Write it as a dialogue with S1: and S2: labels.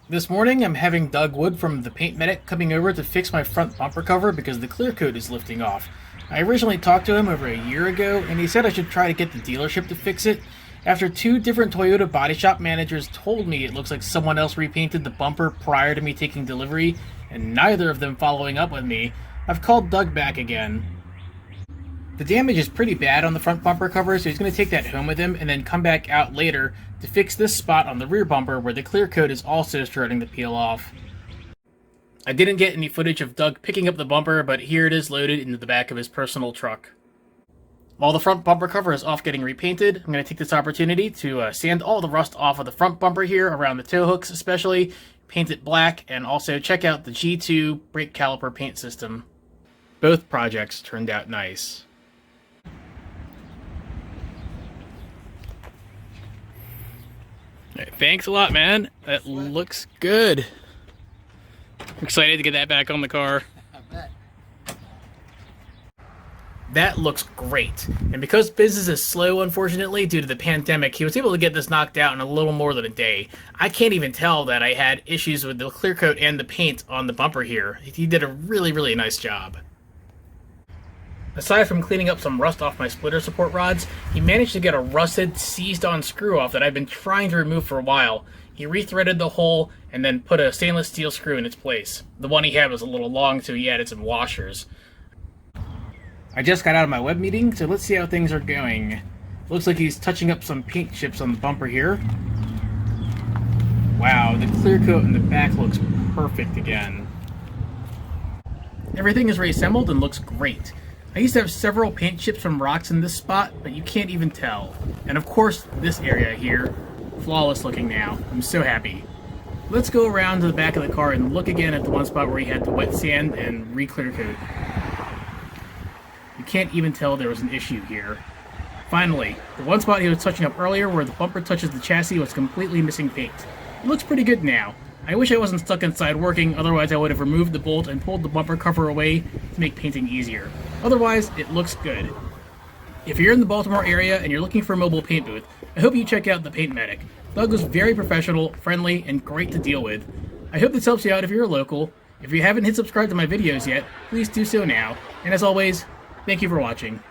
S1: This morning, I'm having Doug Wood from the Paint Medic coming over to fix my front bumper cover because the clear coat is lifting off. I originally talked to him over a year ago, and he said I should try to get the dealership to fix it. After two different Toyota body shop managers told me it looks like someone else repainted the bumper prior to me taking delivery, and neither of them following up with me, I've called Doug back again. The damage is pretty bad on the front bumper cover, so he's going to take that home with him and then come back out later to fix this spot on the rear bumper where the clear coat is also starting to peel off. I didn't get any footage of Doug picking up the bumper, but here it is loaded into the back of his personal truck. While the front bumper cover is off getting repainted, I'm going to take this opportunity to sand all the rust off of the front bumper here, around the tow hooks especially, paint it black, and also check out the G2 brake caliper paint system. Both projects turned out nice. Right, thanks a lot, man. That looks good. I'm excited to get that back on the car. That looks great. And because business is slow, unfortunately, due to the pandemic, he was able to get this knocked out in a little more than a day. I can't even tell that I had issues with the clear coat and the paint on the bumper here. He did a really nice job. Aside from cleaning up some rust off my splitter support rods, he managed to get a rusted, seized-on screw off that I've been trying to remove for a while. He rethreaded the hole and then put a stainless steel screw in its place. The one he had was a little long, so he added some washers. I just got out of my web meeting, so let's see how things are going. Looks like he's touching up some paint chips on the bumper here. Wow, the clear coat in the back looks perfect again. Everything is reassembled and looks great. I used to have several paint chips from rocks in this spot, but you can't even tell. And of course, this area here, flawless looking now. I'm so happy. Let's go around to the back of the car and look again at the one spot where he had the wet sand and re-clear coat. You can't even tell there was an issue here. Finally, the one spot he was touching up earlier where the bumper touches the chassis was completely missing paint. It looks pretty good now. I wish I wasn't stuck inside working, otherwise I would have removed the bolt and pulled the bumper cover away to make painting easier. Otherwise, it looks good. If you're in the Baltimore area and you're looking for a mobile paint booth, I hope you check out the Paint Medic. Doug was very professional, friendly, and great to deal with. I hope this helps you out if you're local. If you haven't hit subscribe to my videos yet, please do so now. And as always, thank you for watching.